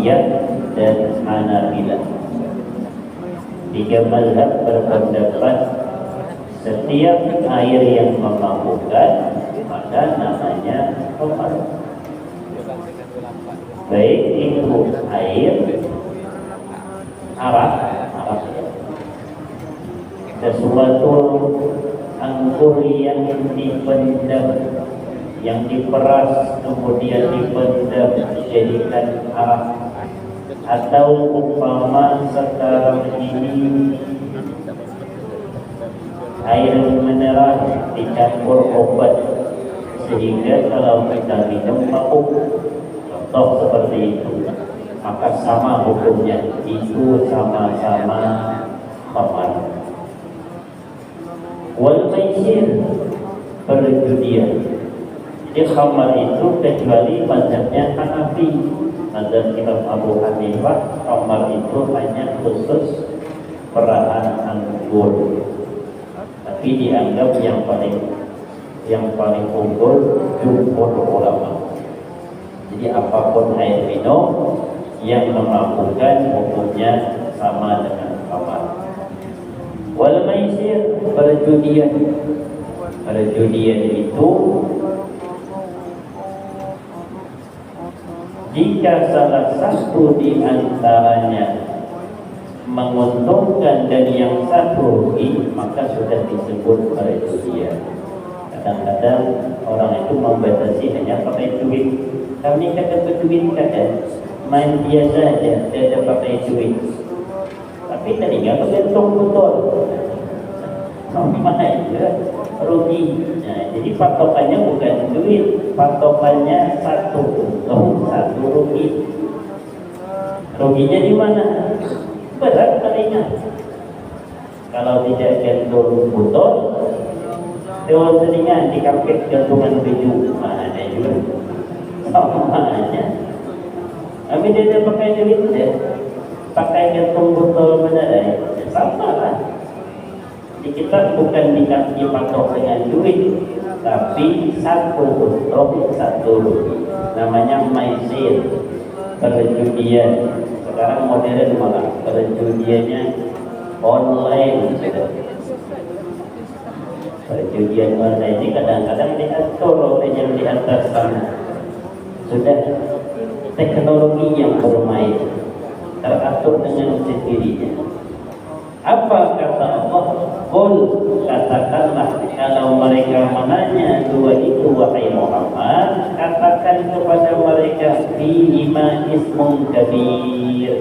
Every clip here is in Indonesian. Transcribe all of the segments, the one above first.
Syafi'iyah dan Hanabilah. Tiga mazhab berpendapat setiap air yang memabukkan maka namanya khamar. Baik itu air arak sesuatu anggur yang dipendam, yang diperas kemudian dipendam dijadikan arak, atau umpama sekarang ini air mineral dicampur obat sehingga kalau kita minum mabuk, contoh seperti itu, maka sama hukumnya, itu sama-sama khamar. Wal maisir, perjudian. Jadi khamar itu kecuali mazhabnya Hanafi, mazhab Imam Abu Hanifah, khamar itu hanya khusus perahan anggur. Tapi dianggap yang paling unggul jumhur ulama. Jadi apapun air minum yang memabukkan hukumnya sama dengan khamar. Wal maisir, perjudian. Perjudian itu jika salah satu di antaranya menguntungkan dan yang satu rugi, maka sudah disebut perjudian. Kadang-kadang orang itu membatasi hanya pakai duit. Kami kata berduit kata main biasa saja, tidak pakai duit. Tapi tadinya bergantung betul. Mana juga rugi. Nah, jadi patokannya bukan duit, patokannya satu untung, satu rugi. Ruginya di mana? Berat kalinya. Kalau tidak gantung botol, dewan seningan dikapit gantungan baju, mana juga. Sama aja. Tapi dia pakai duit deh, pakai gantung botol benar, sama lah. Jadi kita bukan dipatok dengan duit, tapi satu untung, satu rugi. Namanya maisir, perjudian. Sekarang modern malah perjudiannya online. Perjudian online ini kadang-kadang diatur oleh yang di atas sana. Sudah teknologi yang bermain, teratur dengan sendirinya. Apa kata Allah? Qul, katakanlah, kalau mereka menanya dua itu wahai Muhammad, katakan kepada mereka fihima ismun kabir.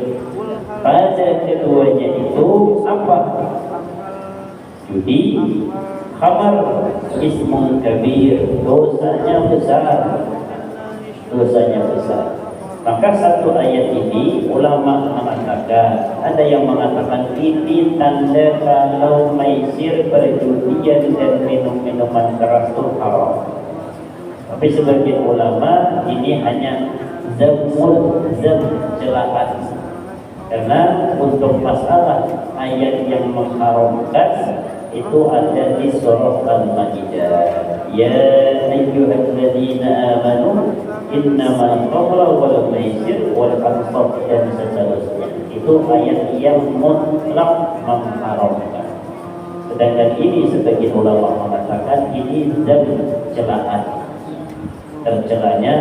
Pada keduanya itu apa? Judi, khamar, ismun kabir, dosanya besar. Dosanya besar. Maka satu ayat ini ulama mengatakan, ada yang mengatakan ini tanda kalau maisir, perjudian dan minum-minuman keras itu haram. Tapi sebagian ulama ini hanya celaan. Karena untuk masalah ayat yang mengharamkan itu ada di surah Al-Maidah. Ya ayyuhalladzina amanu innamal khamru wal maisir wal ansab dan seterusnya. Itu ayat yang mutlak mengharamkan. Sedangkan ini sebagian ulama mengatakan ini celaan. Tercelanya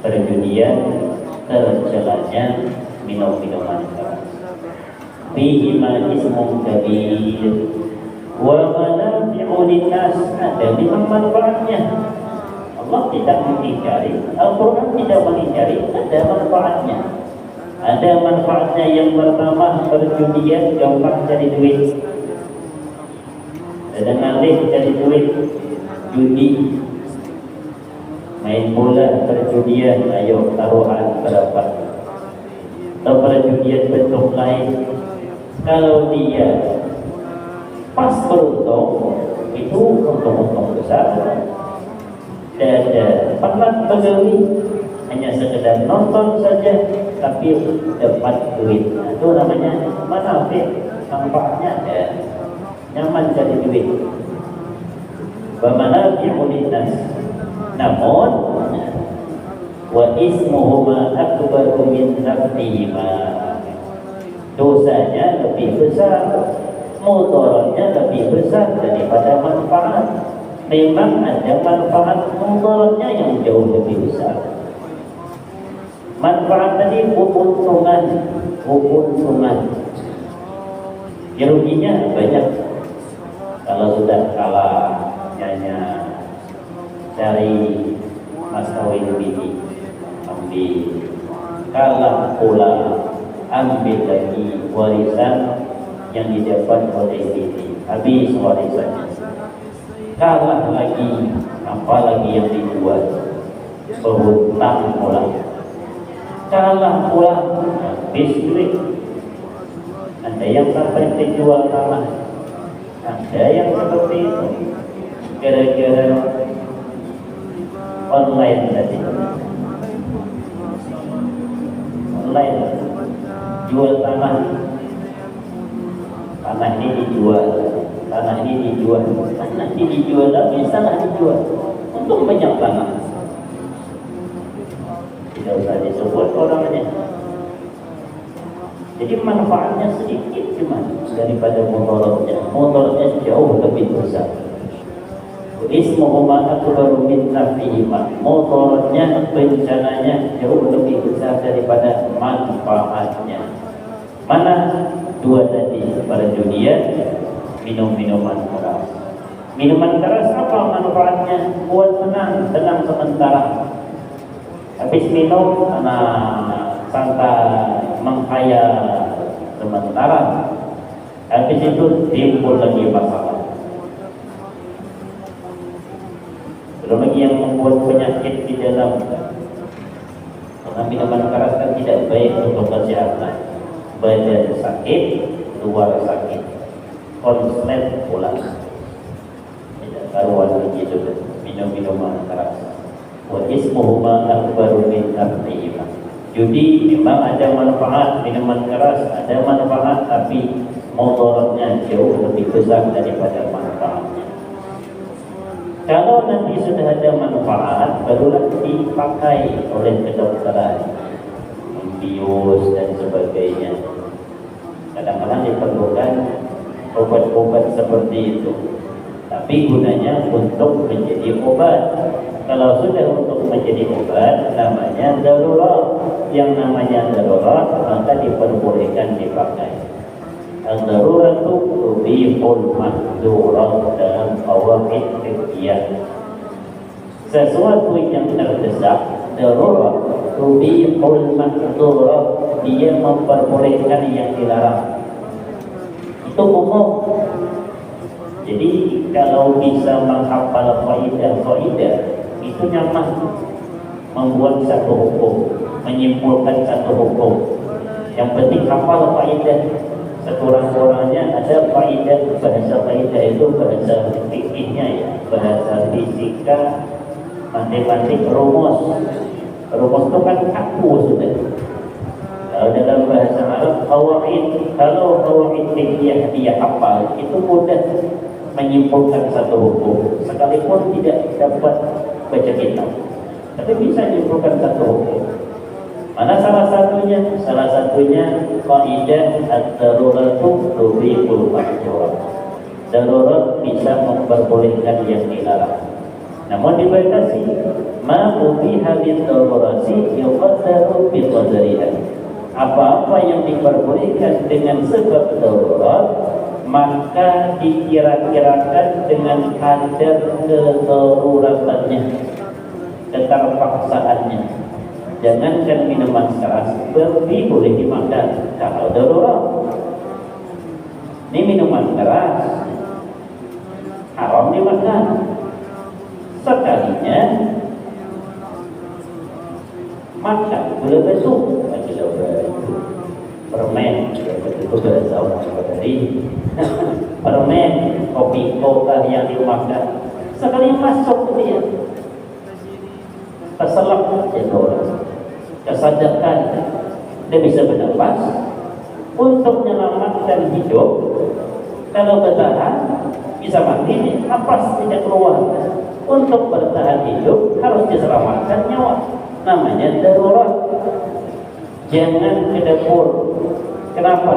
perjudian, tercelanya minum-minuman keras. Fihi ma ismun kabir wa manafi'u linnas, ada lima manfaatnya. Allah tidak mengingkari, Al-Quran tidak mengingkari, ada manfaatnya. Ada manfaatnya yang pertama, perjudian gampang cari duit. Ada ngalih cari duit, judi, main bola, perjudian, ayo taruhan berapa. Atau perjudian bentuk lain. Kalau dia pas beruntung, itu untung-untung besar. Tidak pernah pegawai, hanya sekedar nonton saja, tapi dapat duit. Itu namanya manfaat, manfaatnya ada, nyaman jadi duit. Bagaimana yang ulitas? Namun wa ismuhuma akbaru min naf'ihima. Dosanya lebih besar, mudaratnya lebih besar daripada manfaat. Memang ada manfaat mudaratnya yang jauh lebih besar. Manfaat tadi keuntungan, ruginya banyak. Kalau sudah kalah nyanyi dari Mas Kawin ini, ambil, kalah pula ambil lagi warisan yang didapat oleh ini, habis warisannya. Kalah lagi, apalagi yang dijual, berhutang pula. Kalah pula, habis duit. Ada yang sampai dijual tanah, ada yang seperti itu, gara-gara online tadi. Online, jual tanah ini dijual, tanah ini dijual, habis tanah dijual untuk banyak tanah. Tidak usah disebut orangnya. Jadi manfaatnya sedikit cuma daripada mudaratnya jauh lebih besar. Ismuhuma akbaru min naf'ihima. Mudaratnya, bencananya jauh lebih besar daripada manfaatnya. Mana dua tadi pada dunia? Minum-minuman keras. Minuman keras apa manfaatnya? Buat tenang sementara. Habis minum, sangka menghayal sementara. Habis itu timbul lagi masalah. Belum lagi yang membuat penyakit di dalam. Karena minuman keras kan tidak baik untuk kesehatan. Badan sakit, luar sakit, konslet pula. Tidak karuan begitu minum-minuman keras. Wa ismuhuma akbaru min naf'ihima. Judi memang ada manfaat, minuman keras ada manfaat, tapi mudaratnya jauh lebih besar daripada manfaatnya. Kalau nanti sudah ada manfaat, barulah dipakai oleh kedokteran, bius dan sebagainya. Kadang-kadang diperlukan obat-obat seperti itu, tapi gunanya untuk menjadi obat. Kalau sudah untuk menjadi obat, namanya darurat. Yang namanya darurat maka diperbolehkan dipakai. Al-daruratu tubihul mahdurat dalam qawaid fiqhiyah. Sesuatu yang terdesak, darurat tubihul mahdurat, dia memperbolehkan yang dilarang. Itu umum. Jadi kalau bisa menghafal kaidah, itu nyaman membuat satu hukum, menyimpulkan satu hukum. Yang penting hafal kaidah. Sekurang-kurangnya ada kaidah. Bahasa kaidah itu bahasa fikihnya ya, bahasa fisika, matematik, rumus. Rumus itu kan kaku sudah. Kalau dalam bahasa Arab qawaid, kalau qawaid fikih dia hafal, itu mudah menyimpulkan satu hukum, sekalipun tidak dapat baca kitab, tapi bisa menyimpulkan satu hukum. Mana salah satunya? Salah satunya kaidah ad-daruratu tubihul mahdurat. Darurat bisa memperbolehkan yang dilarang. Namun dibatasi, ma ubiha bid-darurati yuqaddaru bi-qadariha. Apa-apa yang diperbolehkan dengan sebab darurat, maka dikira-kirakan dengan kadar kedaruratannya, keterpaksaannya. Jangankan minuman keras, berarti boleh dimakan kalau darurat. Ini minuman keras haram dimakan. Sekalinya makan gula batu, permen, itu bahasa orang dari permen, kopi koka yang dimakan, sekali masuk ke dia, terselap saja orang, kesadarkan, dia bisa bernapas untuk menyelamatkan hidup. Kalau bertahan bisa mati, napas tidak keluar. Untuk bertahan hidup harus diselamatkan nyawa. namanya darurat. Jangan ke dapur. Kenapa?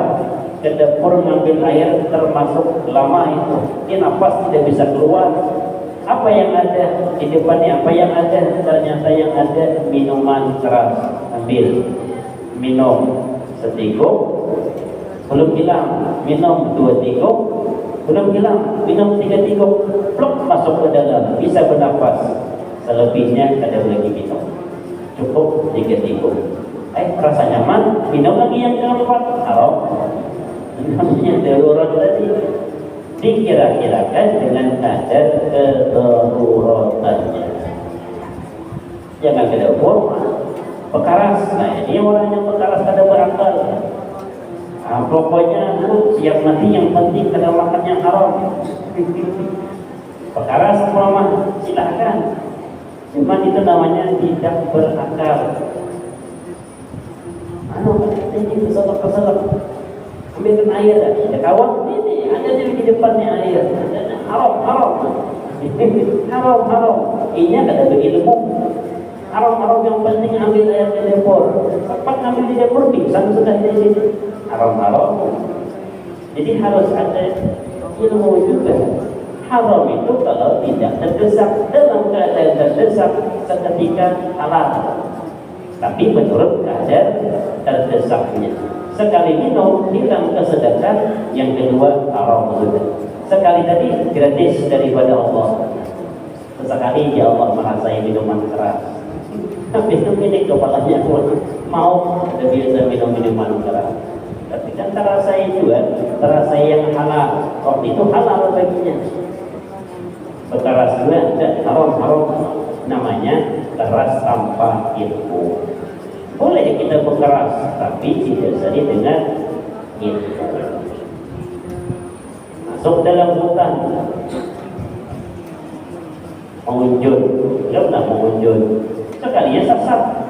Ke dapur ngambil air termasuk lama itu, dia nafas tidak bisa keluar. Apa yang ada di depannya? Apa yang ada? Ternyata yang ada minuman keras. Ambil, minum seteguk, belum hilang. Minum 2 teguk, belum hilang. Minum 3 teguk, plok masuk ke dalam, bisa bernafas. Selebihnya ada lagi minum. Cukup 3 teguk. Rasa nyaman, minum lagi yang keempat, haram. Namanya darurat tadi. Dikira-kirakan dengan kadar kedaruratannya. Jangan ke dapur pekaras. Nah, ini orang yang pekaras kada berakal. Pokoknya siap mati, yang penting kada makan yang haram. Pekaras mah silahkan, cuma itu namanya tidak berakal. Ini keselak-keselak. Ambilkan air, ya kawan, ini ada di depannya air. Haram. Haram. Ini kada berilmu. Haram yang penting ambil air di dapur. Cepat ambil di dapur, pingsan sudah di sini. Haram. Jadi harus ada ilmu juga. Haram itu kalau tidak terdesak, dalam keadaan terdesak seketika halal. Tapi menurut kadar terdesaknya. Sekali minum hilang kesedaran, yang kedua haram juga. Sekali tadi gratis daripada Allah. Sekali ya Allah merasai minuman keras. Tapi itu milik kepalanya pun mau ada biasa minum minuman keras. Tapi kan terasai juga, terasai yang halal. Oh itu halal baginya. Berkeras juga dan haram. Namanya keras tanpa ilmu. Boleh kita berkeras, tapi tidak seri dengan ilmu. Masuk dalam hutan, mengunjung, sekalinya sasar.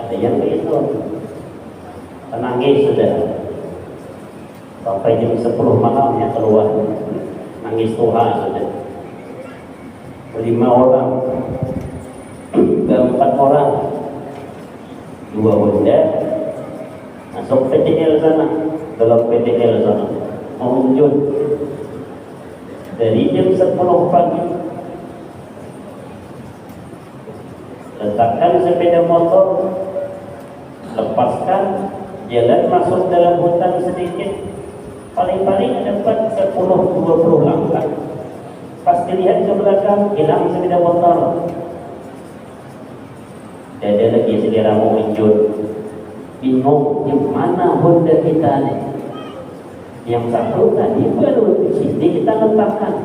Ada yang begitu, menangis sudah sampai jam 10 malamnya keluar, nangis Tuhan sudah. 5 orang, 4 orang, 2 bunda masuk PTL sana, dalam PTL sana mengunjung dari jam 10 pagi. Letakkan sepeda motor, lepaskan, jalan masuk dalam hutan sedikit, paling-paling dapat 10-20 langkah. Pas dilihat ke belakang, hilang sepeda motor. Ada lagi selera mengunjung, bingung di mana Honda kita nih. Yang satu tadi baru di sini kita letakkan,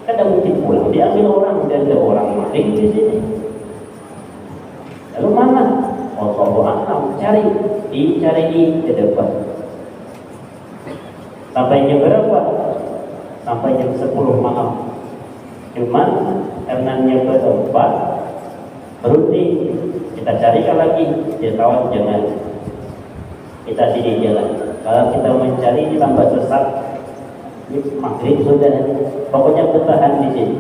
kada mungkin pulang diambil orang, dan ada orang maling di sini. Lalu mana? Dicari ke depan. Sampai jam berapa? Sampai jam 10 malam. Cuman karena nyoba tempat berhenti. Kita carikan lagi, dia kawan jangan. Kita sini jalan. Kalau kita mencari ditambah sesat, maghrib sudah. Pokoknya bertahan di sini,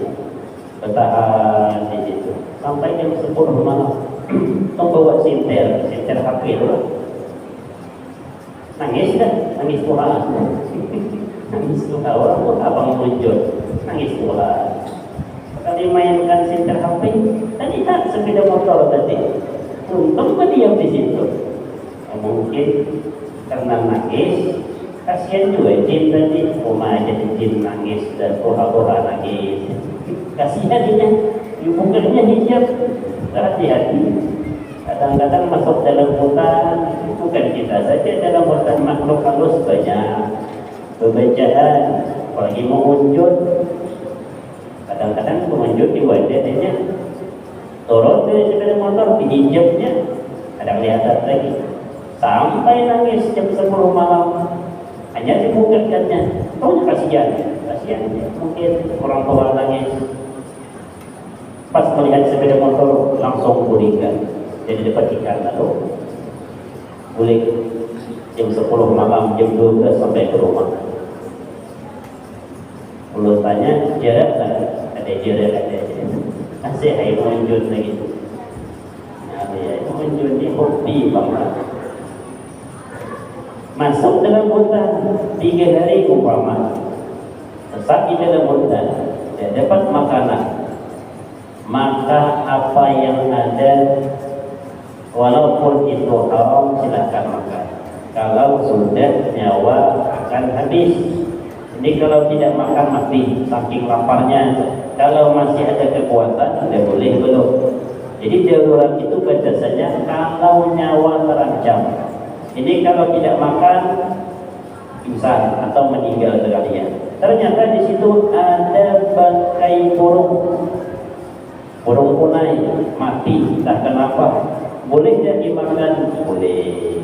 sampai jam 10 malam. Membawa sinter HP itu. Nangis Tuhan. Nangis Tuhan. Orang pun abang muncul, nangis Tuhan. Sekali mainkan sinter HP, tadi tak sepeda motor tadi. Untung diam di situ. Mungkin karena nangis, kasihan juga jin tadi. Rumah aja jin nangis dan pura-pura nangis. Kasihan dia, bukannya hijab. Hati-hati. Kadang-kadang masuk dalam hutan, bukan kita saja, dalam hutan makhluk halus banyak. Pembacaan, apalagi mengunjung. Kadang-kadang mengunjung di wadahnya, turun dari sepeda motor, diinjeknya, kadang lihat lagi. Sampai nangis jam 10 malam, hanya dibukakannya. Tahu kasihan, mungkin orang tua nangis. Pas melihat sepeda motor langsung pulihkan, jadi dapat ikan lalu pulih jam 10 malam, jam 12 sampai ke rumah. Kalau tanya jarak kan, ada jarak. Masih hai muncul lagi. Nabi Muhammad masuk dalam hutan 3 hari umpama, sesat di dalam hutan dan dapat makanan, maka apa yang ada walaupun itu haram silakan makan. Kalau sudah nyawa akan habis. Jadi kalau tidak makan mati saking laparnya. Kalau masih ada kekuatan tidak boleh belum. Jadi darurat itu batasannya kalau nyawa terancam. Ini kalau tidak makan pingsan atau meninggal sekalian. Ternyata di situ ada bangkai burung punai mati, entah kenapa. Boleh tidak dimakan? Boleh.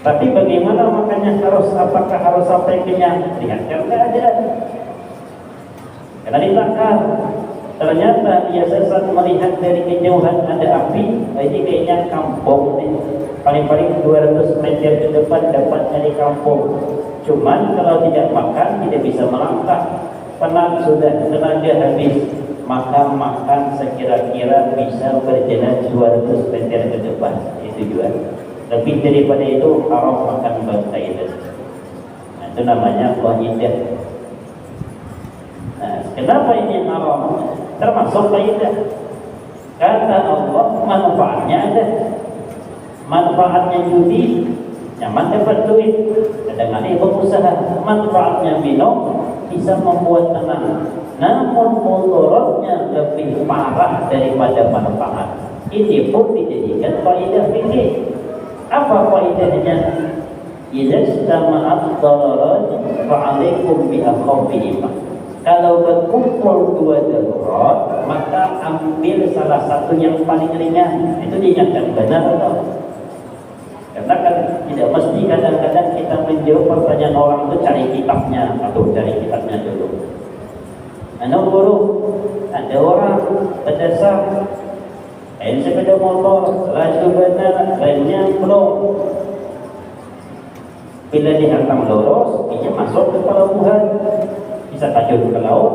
Tapi bagaimana makannya? Apakah harus sampai kenyang? Lihat karena ada. Karena dibakar. Ternyata dia sesat melihat dari kejauhan ada api. Ini kayaknya kampung nih. Paling-paling 200 meter ke depan dapat dari kampung. Cuman kalau tidak makan tidak bisa melangkah. Penat sudah, tenaga habis. Maka makan sekira-kira bisa berjalan 200 meter ke depan. Itu juga. Lebih daripada itu haram makan bangkai itu. Nah, itu namanya qaidah. Nah, kenapa ini haram? Termasuk qaidah. Kata Allah manfaatnya ada. Manfaatnya judi, nyaman dapat duit. Kadang-kadang berusaha. Manfaatnya minum bisa membuat tenang. Namun mudaratnya lebih parah daripada manfaat. Ini pun dijadikan qaidah fikih. Apa faedahnya? Idza istama'at dararat fa'alaikum bi akhafihima. Kalau berkumpul 2 darurat, maka ambil salah satu yang paling ringan. Itu dinyatakan benar atau? Karena kan tidak mesti kadang-kadang kita menjawab pertanyaan orang itu cari kitabnya atau cari kitabnya dulu. Guru, ada orang berdasar sepeda motor, laju benar, remnya belum. Bila dihantam lurus, dia masuk ke pelabuhan, bisa tajur ke laut.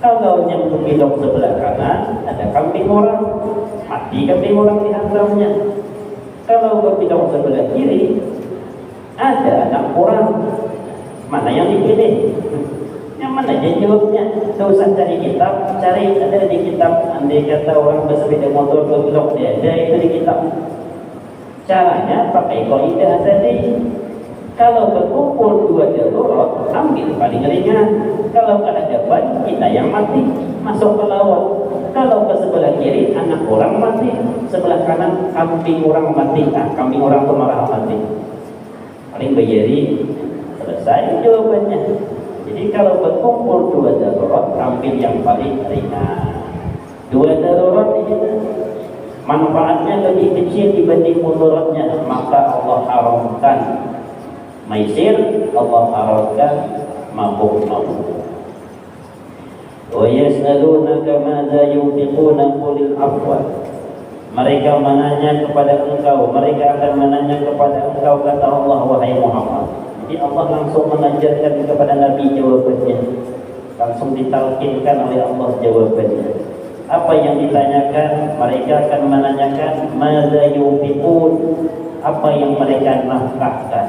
Kalau yang belok sebelah kanan, ada kambing orang, mati kambing orang dihantamnya. Kalau berbelok sebelah kiri, ada anak orang, mana yang dipilih? Yang mana aja jawabnya? Tidak usah cari kitab, cari ada di kitab. Andai kata orang bersepeda motor berbelok, dia ada itu di kitab. Caranya pakai qaidah tadi. Kalau berkumpul 2 darurat, ambil paling ringan. Kalau ada ban, kita yang mati, masuk ke laut. Kalau ke sebelah kiri, anak orang mati. Sebelah kanan, kambing orang mati. Kambing orang pemarah mati. Paling bayari, selesai jawabannya. Jadi kalau berkumpul 2 darurat, ambil yang paling ringan. 2 darurat ini manfaatnya lebih kecil dibanding mudaratnya, maka Allah haramkan maisir, Allah haramkan mabuk-mabuk. Wa yas'alunaka madza yunfiquna qulil afwa. Mereka menanya kepada engkau, mereka akan menanya kepada engkau, kata Allah, wahai Muhammad. Jadi Allah langsung mengajarkan kepada Nabi jawabannya, langsung ditalkinkan oleh Allah jawabannya. Apa yang ditanyakan? Mereka akan menanyakan madza yunfiqun, apa yang mereka nafkahkan.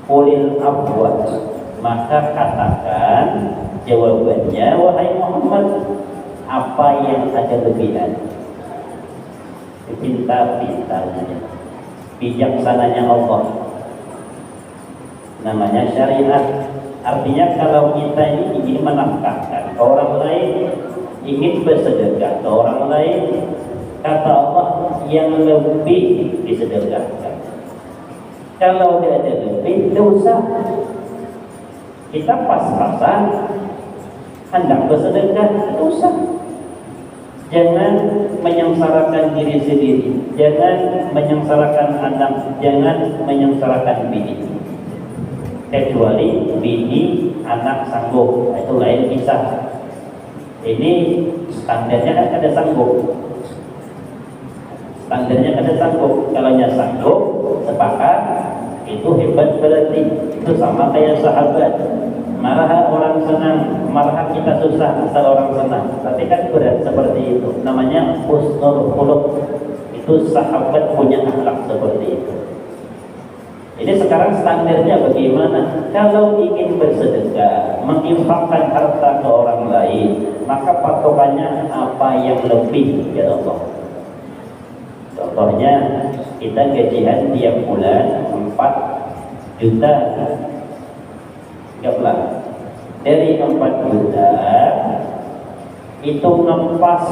Qulil afwa, maka katakan jawabannya, wahai Muhammad, apa yang ada lebihan. Pintar-pintarnya, bijaksananya Allah. Namanya syariat. Artinya kalau kita ini ingin menafkahkan ke orang lain, ingin bersedekah ke orang lain, kata Allah yang lebih disedekahkan. Kalau tidak ada lebih, tidak usah. Kita pas-pasan hendak bersedekah, tidak usah. Jangan menyengsarakan diri sendiri, jangan menyengsarakan anak, jangan menyengsarakan bini. Kecuali bini, anak sanggup, itu lain kisah. Ini standarnya kan ada sanggup. Standarnya ada sanggup. Kalau nya sanggup, sepakat, itu hebat berarti. Itu sama kayak sahabat. Marah orang senang, marah kita susah asal orang senang. Tapi kan berat seperti itu. Namanya husnul khuluq. Itu sahabat punya akhlak seperti itu. Jadi sekarang standarnya bagaimana? Kalau ingin bersedekah, menginfakkan harta ke orang lain, maka patokannya apa yang lebih, ya Allah. Contohnya, kita gajian tiap bulan 4 juta. Anggaplah, dari 4 juta, itu ngepas,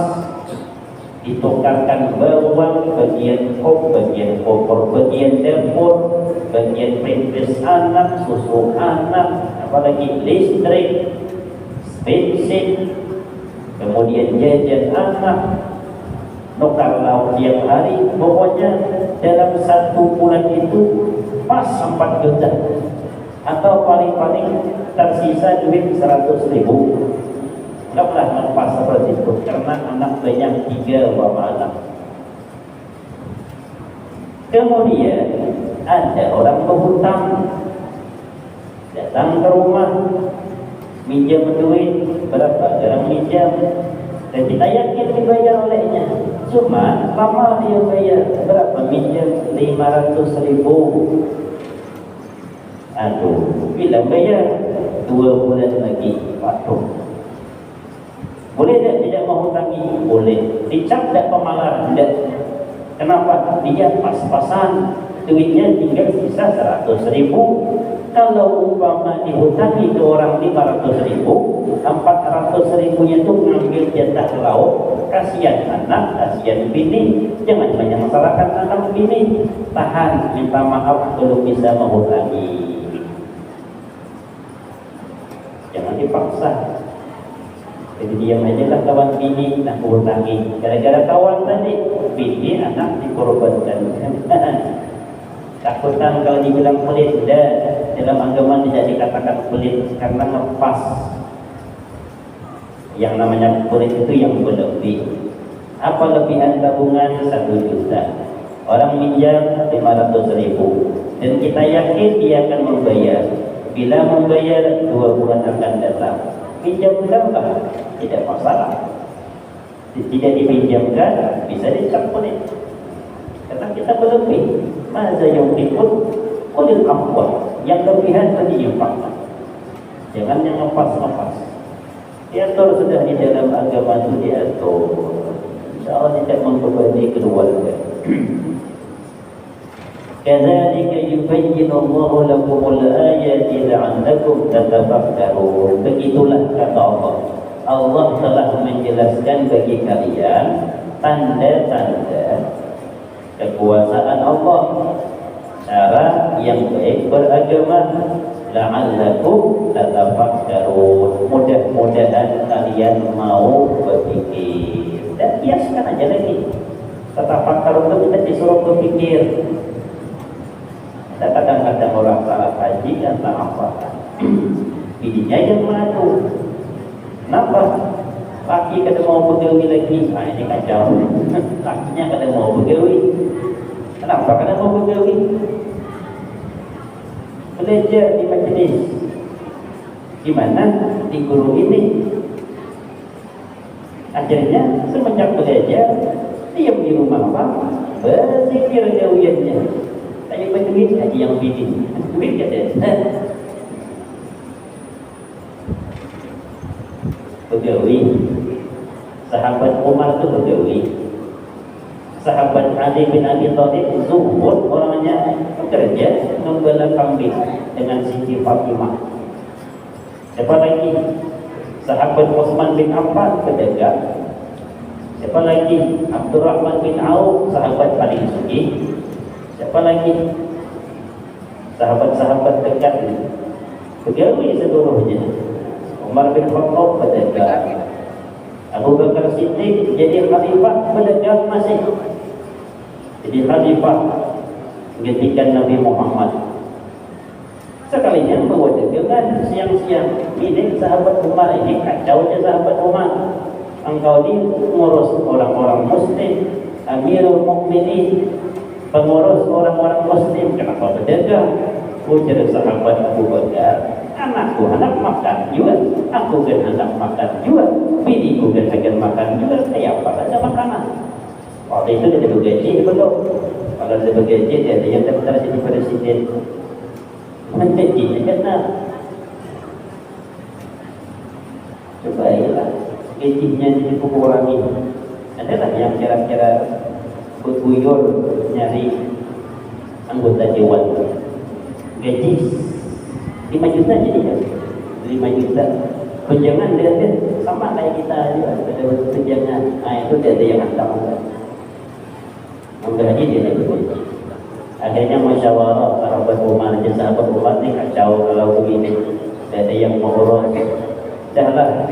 ditukarkan bawang, bagian kop, bagian kompor, bagian dapur, bagian pempes anak, susu anak, apalagi listrik, bensin, kemudian jajan anak, nukar lauk tiap hari. Pokoknya dalam 1 bulan itu pas 4 juta, atau paling-paling tersisa duit 100.000. Enggaklah ngepas seperti itu, karena anak banyak 3 anak. Kemudian ada orang berhutang, datang ke rumah, minjam duit berapa, jarang minjam, dan kita yakin dibayar olehnya. Cuma lama dia bayar, berapa, minjam 500.000. Aduh, bilang bayar 2 bulan lagi patuh. Boleh tidak menghutangi? Boleh. Dicap tidak pemalar? Tidak. Kenapa? Dia pas-pasan, duitnya tinggal sisa 100.000. Kalau umpama dihutangi ke orang 500.000, 400.000-nya itu ngambil jatah lauk. Kasihan anak, kasihan bini. Jangan banyak masalahkan anak bini. Tahan, minta maaf belum bisa menghutangi. Jangan dipaksa. Jadi diam aja lah kawan bini nak hutangi. Gara-gara kawan tadi, bini anak dikorbankan. Takutan kalau dibilang pelit, dalam agama tidak dikatakan pelit karena ngepas. Yang namanya pelit itu yang berlebih. Apa lebihan tabungan 1 juta? Orang minjam 500.000, dan kita yakin dia akan membayar. Bila membayar 2 bulan akan datang. Pinjam berapa? Tidak masalah. Tidak dipinjamkan, bisa dicap pelit. Karena kita berlebih. Masa yang ikut kulit ampuan, yang lebihan tadi infakkan. Jangan yang ngepas-ngepas. Diatur sudah di dalam agama itu diatur. Insya Allah tidak membebani keluarga. Kadzalika yubayyinu Allahu lakumul ayati la'allakum tatafakkarun. Begitulah kata Allah. Allah telah menjelaskan bagi kalian tanda-tanda kekuasaan Allah, cara yang baik beragama. La'allakum tatafakkarun. Mudah-mudahan kalian mau berpikir. Dan biasakan aja lagi. Tatafakkarun itu kita disuruh berpikir. Dan kadang-kadang orang salah haji dan salah apa. Bininya yang maju. Kenapa? Laki kada mau bergawi lagi. Nah ini kacau. Lakinya kada mau bergawi. Kenapa kada mau bergawi? Belajar di majelis. Di mana? Di guru ini. Akhirnya semenjak belajar, diam di rumah Pak, berzikir gawiannya. Tanya berduit aja yang bikin. Duit ada. Begawi. Sahabat Umar itu begawi. Sahabat Ali bin Abi Thalib zuhud, orangnya bekerja membela kambing dengan Siti Fatimah. Siapa lagi? Sahabat Utsman bin Affan pedagang. Siapa lagi? Abdurrahman bin Auf, sahabat paling sugih. Siapa lagi? Sahabat-sahabat dekat begawi seluruhnya. Umar bin Khattab pedagang. Abu Bakar Siddiq jadi khalifah pedagang masih. Jadi khalifah ketika Nabi Muhammad. Sekalinya bawa dagangan siang-siang. Ini sahabat Umar ini kacaunya sahabat Umar. Engkau ini ngurus orang-orang muslim, Amirul Mukminin, pengurus orang-orang muslim, kenapa berdagang? Ujar sahabat Abu Bakar, anakku anak makan juga, aku kan anak makan juga, biniku kan akan makan juga, kayak apa ada makanan? Waktu itu dia bergaji, dia belum. Kalau dia bergaji, dia ada yang daftar jadi presiden. Menjadinya kena. Coba ya, gajinya jadi kurangi. Adalah yang kira-kira berguyur nyari anggota dewan. Gaji 5 juta jadi kan? 5 juta. Tunjangan dia sama kayak kita aja, ada tunjangan. Nah itu dia ada yang hantar. Menggaji dia lagi. Akhirnya musyawarah sahabat Umar dan sahabat Umar ni kacau kalau begini. Ada yang mengurus. Dahlah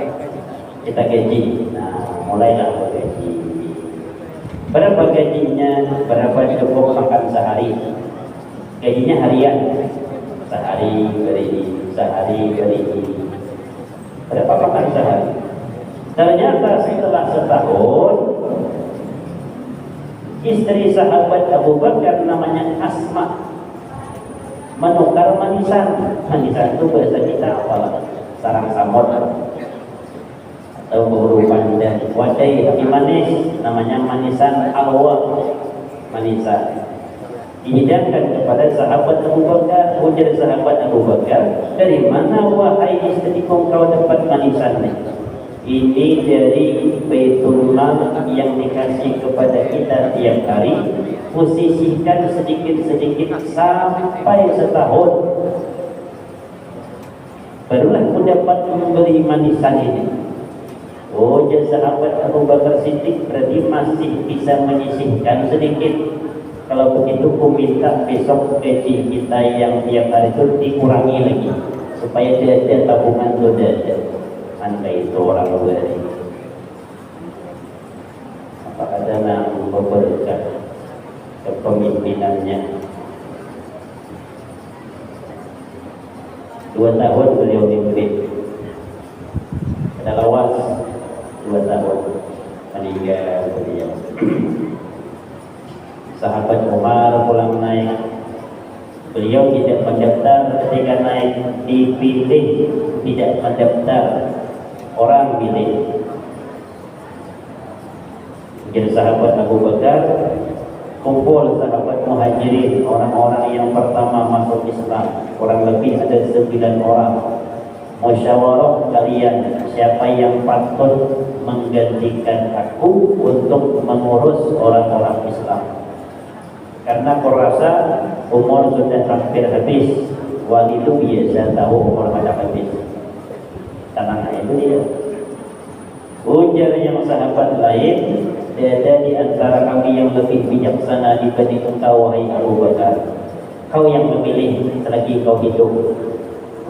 kita gaji. Nah mulailah bergaji. Berapa gajinya? Berapa cukup makan sehari? Gajinya harian. Sehari beri, sehari beri. Berapa makan sehari? Ternyata setelah setahun, istri sahabat Abu Bakar namanya Asma menukar manisan. Manisan itu bahasa kita apa? Sarang samot atau berupan dan wadai tapi manis, namanya manisan alwa. Manisan dihidangkan kepada sahabat Abu Bakar. Ujar sahabat Abu Bakar, dari mana wahai istriku kau dapat manisan ini? Dari Baitul Mal yang dikasih kepada kita tiap hari. Posisikan sedikit-sedikit sampai setahun, barulah aku dapat memberi manisan ini. Oh, jadi sahabat Abu Bakar Siddiq berarti masih bisa menyisihkan sedikit. Kalau begitu aku minta besok gaji kita yang tiap hari itu dikurangi lagi supaya dia ada tabungan itu ada. Anda itu orang luar. Apa kata nak berberkat kepemimpinannya? 2 tahun beliau mimpin. Ada lawas 2 tahun meninggal beliau. Sahabat Umar pulang naik, beliau tidak mendaftar. Ketika naik dipilih, tidak mendaftar, orang pilih. Jadi sahabat Abu Bakar kumpul sahabat Muhajirin, orang-orang yang pertama masuk Islam, kurang lebih ada 9 orang. Musyawarah kalian, siapa yang patut menggantikan aku untuk mengurus orang-orang Islam? Karena aku rasa umur sudah hampir habis. Wali itu biasa tahu umur sudah habis. Tenang itu dia. Ujar yang sahabat lain, ada di antara kami yang lebih bijaksana dibanding engkau wahai Abu Bakar. Kau yang memilih selagi kau hidup.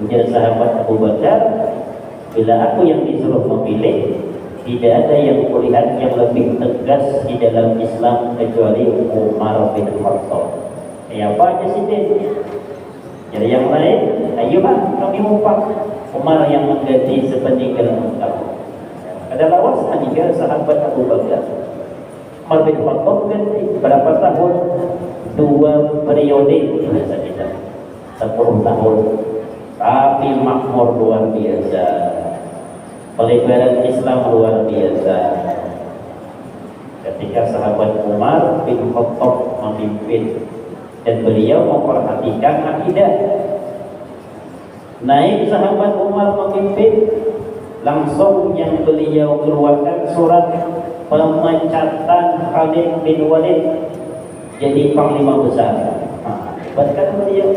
Ujar sahabat Abu Bakar, bila aku yang disuruh memilih, tidak ada yang kulihat yang lebih tegas di dalam Islam kecuali Umar bin Khattab. Apa aja sih dia? Jadi yang lain, ayo bang, kami mumpah. Umar yang mengganti sepeninggal engkau. Ada lawas meninggal sahabat Abu Bakar. Umar bin Khattab ganti berapa tahun? 2 periode bahasa kita. 10 tahun. Tapi makmur luar biasa. Pelebaran Islam luar biasa. Ketika sahabat Umar bin Khattab memimpin dan beliau memperhatikan akidah, naik sahabat Umar memimpin, langsung yang beliau keluarkan surat pemecatan Khalid bin Walid jadi panglima besar. Bahkan beliau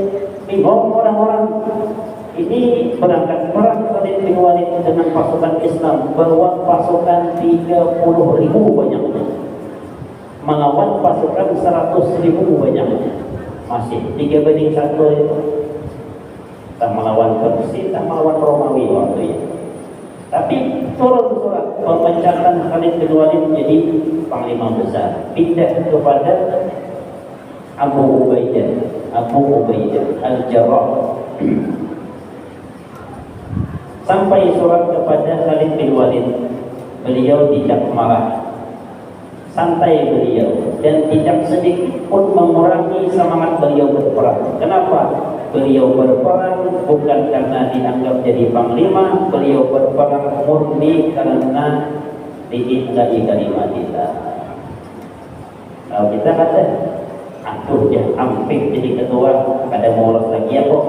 bingung orang-orang ini berangkat perang Khalid bin Walid dengan pasukan Islam, bawa pasukan 30.000 banyaknya, melawan pasukan 100.000 banyaknya, masih 3-1 itu. Tak melawan Persia, tak melawan Romawi waktu itu. Tapi turun surat pemecatan Khalid bin Walid jadi panglima besar, pindah kepada Abu Ubaidah Al-Jarrah. Sampai surat kepada Khalid bin Walid, beliau tidak marah, santai beliau, dan tidak sedikit pun mengurangi semangat beliau berperang. Kenapa? Beliau berperang bukan karena dianggap jadi panglima, beliau berperang murni karena diingkari kalimat kita. Kalau kita kata, aduh ya Ampik jadi ketua, kada mau urus lagi ya kok.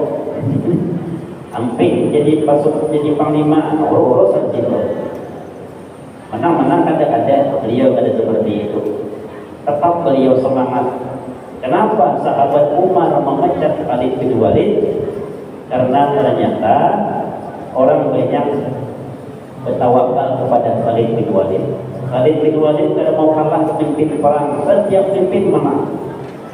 Ampik jadi panglima, urus saja. Menang-menang kada beliau kada seperti itu. Tetap beliau semangat. Kenapa sahabat Umar memecat Khalid bin Walid? Karena ternyata orang banyak bertawakal kepada Khalid bin Walid. Khalid bin Walid kada mau kalah memimpin perang, setiap memimpin menang.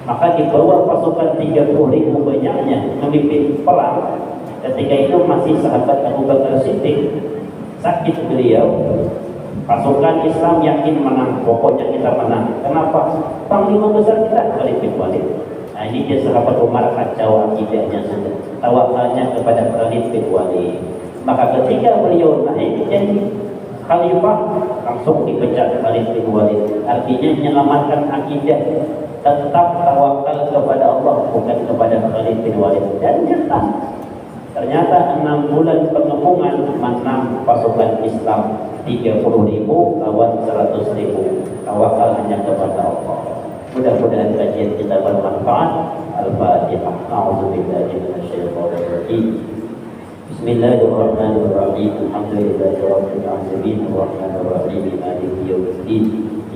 Maka dibawa pasukan 30.000 banyaknya memimpin perang. Ketika itu masih sahabat Abu Bakar Siddiq. Sakit beliau. Pasukan Islam yakin menang, pokoknya kita menang. Kenapa? Panglima besar kita Khalid bin Walid. Nah ini dia sahabat Umar kacau akidahnya sudah. Tawakalnya kepada Khalid bin Walid. Maka ketika beliau naik jadi khalifah, langsung dipecat Khalid bin Walid. Artinya menyelamatkan akidah, tetap tawakal kepada Allah, bukan kepada Khalid bin Walid. Dan ternyata 6 bulan pengepungan menang pasukan Islam 30.000 lawan 100.000. Tawakal hanya kepada Allah. Mudah-mudahan kajian kita bermanfaat. Al-Fatihah. A'udzubillahi minasyaitonir rajim. Bismillahirrahmanirrahim. Alhamdulillahirabbil alamin. Arrahmanir rahim. Maliki yaumiddin.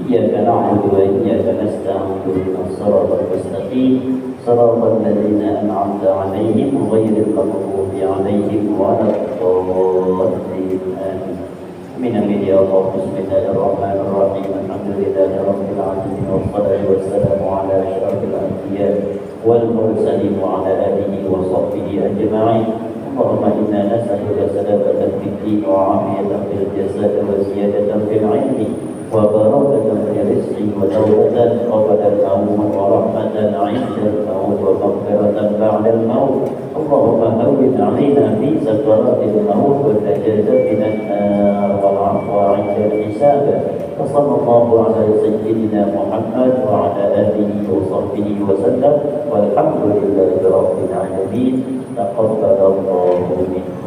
Iyyaka na'budu wa iyyaka nasta'in. Ihdinas siratal mustaqim. Shiratal ladzina an'amta 'alaihim ghairil maghdubi 'alaihim waladdallin. Amin. Ya Allah. Bismillahirrahmanirrahim. Alhamdulillahirabbil alamin. Wassalatu wassalamu ala asyrafil anbiya wal mursalin wa ala alihi wa sahbihi ajma'in. Allahumma inna nas'aluka salamatan fid din wa 'afiyatan fil jasad wa ziyadatan fil 'ilmi wa barakatan fil rizqi wa tawbatan qabla al-maut wa rahmatan 'inda al-maut wa maghfiratan ba'da al-maut. Allahumma hawwin 'alaina fi sakaratil maut wa najatan minan nar wal 'afwa 'inda al-hisab. Wa sallallahu ala sayyidina Muhammad wa ala alihi wa sahbihi wa sallam. Walhamdulillahi rabbil alamin. Taqabbalallahu minna.